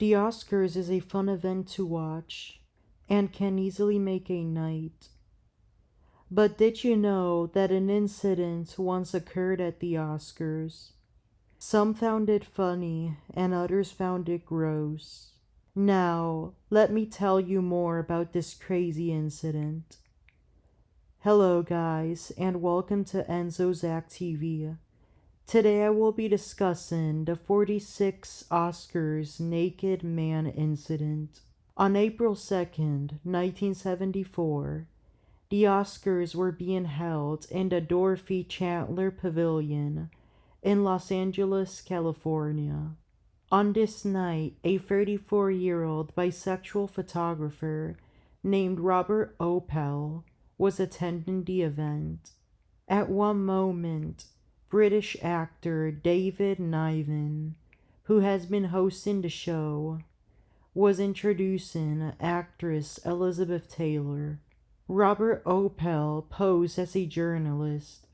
The Oscars is a fun event to watch and can easily make a night. But did you know that an incident once occurred at the Oscars? Some found it funny and others found it gross. Now, let me tell you more about this crazy incident. Hello guys, and welcome to Enzo's Act TV. Today I will be discussing the 46 Oscars Naked Man incident. On April 2nd, 1974, the Oscars were being held in the Dorothy Chandler Pavilion in Los Angeles, California. On this night, a 34-year-old bisexual photographer named Robert Opel was attending the event. At one moment, British actor David Niven, who has been hosting the show, was introducing actress Elizabeth Taylor. Robert Opel posed as a journalist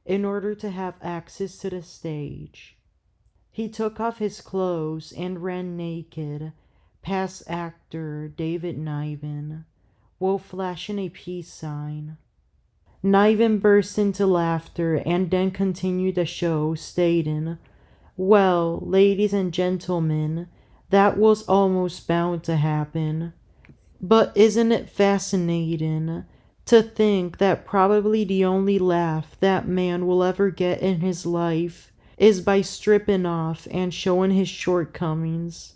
in order to have access to the stage. He took off his clothes and ran naked past actor David Niven while flashing a peace sign. Niven burst into laughter and then continued the show, stating, "Well, ladies and gentlemen, that was almost bound to happen. But isn't it fascinating to think that probably the only laugh that man will ever get in his life is by stripping off and showing his shortcomings?"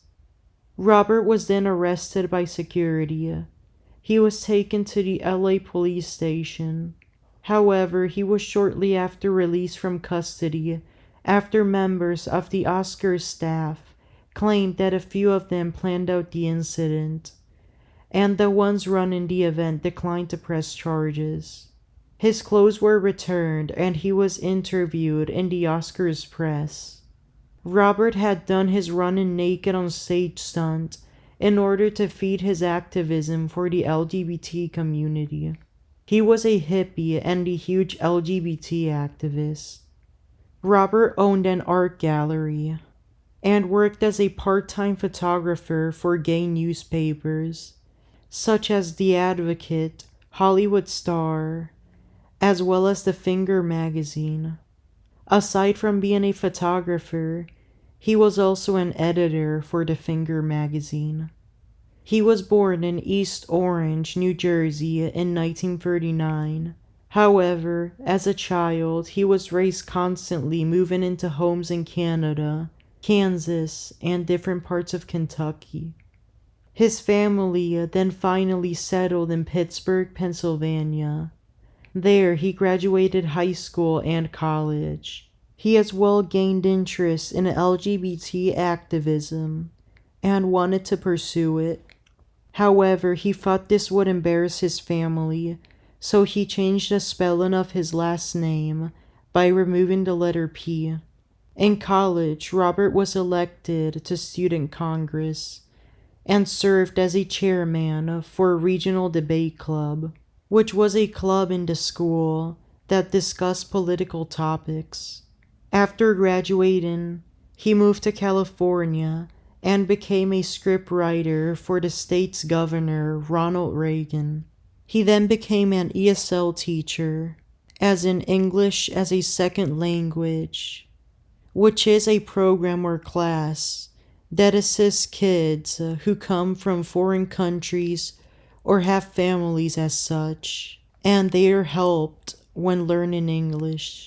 Robert was then arrested by security. He was taken to the LA police station. However, he was shortly after released from custody after members of the Oscars staff claimed that a few of them planned out the incident, and the ones running the event declined to press charges. His clothes were returned and he was interviewed in the Oscars press. Robert had done his running naked on stage stunt in order to feed his activism for the LGBT community. He was a hippie and a huge LGBT activist. Robert owned an art gallery and worked as a part-time photographer for gay newspapers, such as The Advocate, Hollywood Star, as well as the Finger magazine. Aside from being a photographer, he was also an editor for the Finger magazine. He was born in East Orange, New Jersey in 1939. However, as a child, he was raised constantly moving into homes in Canada, Kansas, and different parts of Kentucky. His family then finally settled in Pittsburgh, Pennsylvania. There, he graduated high school and college. He as well gained interest in LGBT activism and wanted to pursue it. However, he thought this would embarrass his family, so he changed the spelling of his last name by removing the letter P. In college, Robert was elected to Student Congress and served as a chairman for a regional debate club, which was a club in the school that discussed political topics. After graduating, he moved to California and became a scriptwriter for the state's governor, Ronald Reagan. He then became an ESL teacher, as in English as a Second Language, which is a program or class that assists kids who come from foreign countries or have families as such, and they are helped when learning English.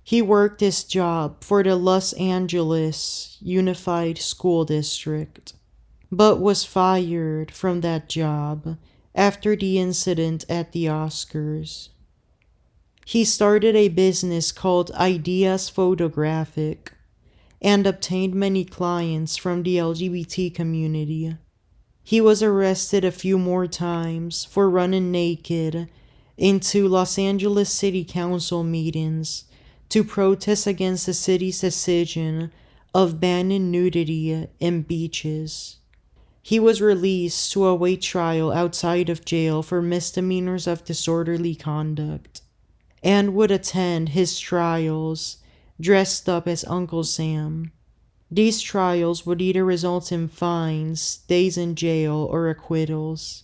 He worked this job for the Los Angeles Unified School District, but was fired from that job after the incident at the Oscars. He started a business called Ideas Photographic and obtained many clients from the LGBT community. He was arrested a few more times for running naked into Los Angeles City Council meetings to protest against the city's decision of banning nudity in beaches. He was released to await trial outside of jail for misdemeanors of disorderly conduct, and would attend his trials dressed up as Uncle Sam. These trials would either result in fines, days in jail, or acquittals.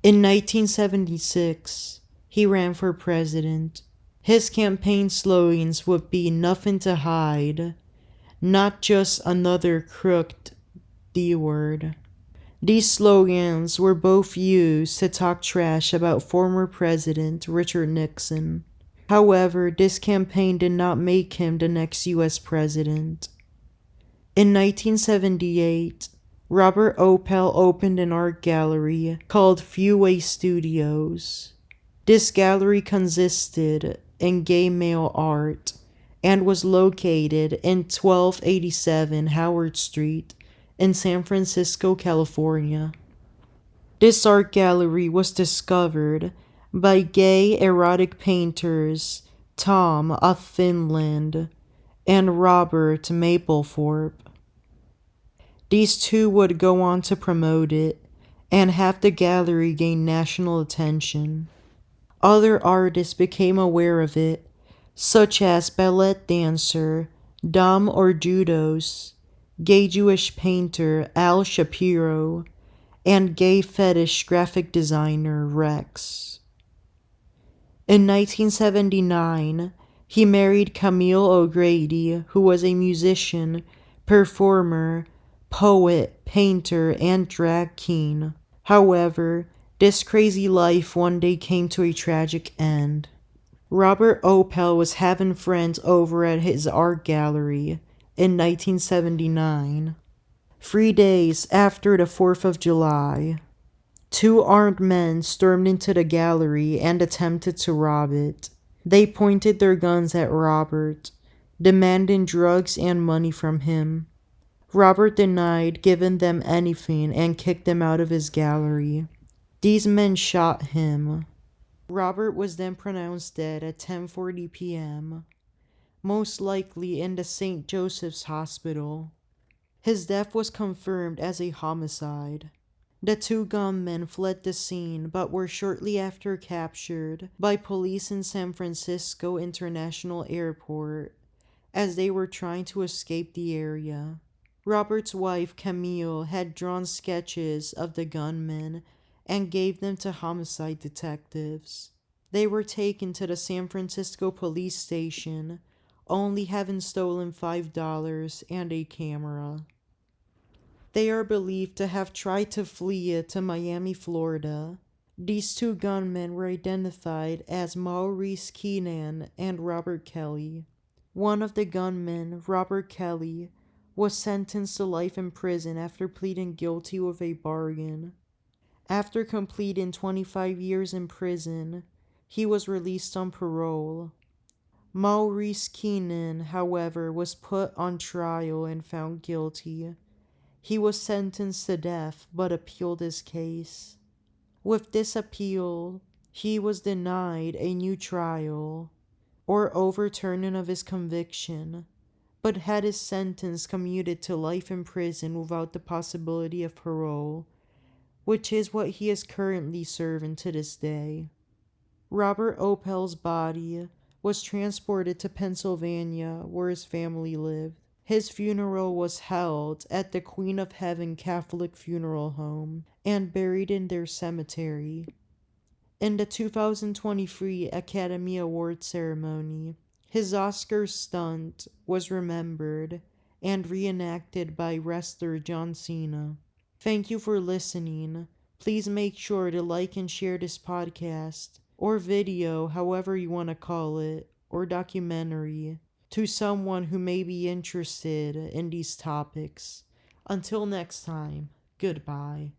In 1976, he ran for president. His campaign slogans would be "nothing to hide," not just another crooked D-word. These slogans were both used to talk trash about former President Richard Nixon. However, this campaign did not make him the next U.S. president. In 1978, Robert Opel opened an art gallery called Feway Studios. This gallery consisted in gay male art and was located in 1287 Howard Street in San Francisco, California. This art gallery was discovered by gay erotic painters Tom of Finland and Robert Mapplethorpe. These two would go on to promote it and have the gallery gain national attention. Other artists became aware of it, such as ballet dancer Dom Orjudos, gay Jewish painter Al Shapiro, and gay fetish graphic designer Rex. In 1979, he married Camille O'Grady, who was a musician, performer, poet, painter, and drag king. However, this crazy life one day came to a tragic end. Robert Opel was having friends over at his art gallery in 1979. 3 days after the 4th of July, 2 armed men stormed into the gallery and attempted to rob it. They pointed their guns at Robert, demanding drugs and money from him. Robert denied giving them anything and kicked them out of his gallery. These men shot him. Robert was then pronounced dead at 10:40 p.m., most likely in the St. Joseph's Hospital. His death was confirmed as a homicide. The 2 gunmen fled the scene but were shortly after captured by police in San Francisco International Airport as they were trying to escape the area. Robert's wife, Camille, had drawn sketches of the gunmen and gave them to homicide detectives. They were taken to the San Francisco police station, only having stolen $5 and a camera. They are believed to have tried to flee to Miami, Florida. These 2 gunmen were identified as Maurice Keenan and Robert Kelly. One of the gunmen, Robert Kelly, was sentenced to life in prison after pleading guilty with a bargain. After completing 25 years in prison, he was released on parole. Maurice Keenan, however, was put on trial and found guilty. He was sentenced to death but appealed his case. With this appeal, he was denied a new trial or overturning of his conviction, but had his sentence commuted to life in prison without the possibility of parole, which is what he is currently serving to this day. Robert Opel's body was transported to Pennsylvania, where his family lived. His funeral was held at the Queen of Heaven Catholic Funeral Home and buried in their cemetery. In the 2023 Academy Awards ceremony, his Oscar stunt was remembered and reenacted by wrestler John Cena. Thank you for listening. Please make sure to like and share this podcast, or video, however you want to call it, or documentary, to someone who may be interested in these topics. Until next time, goodbye.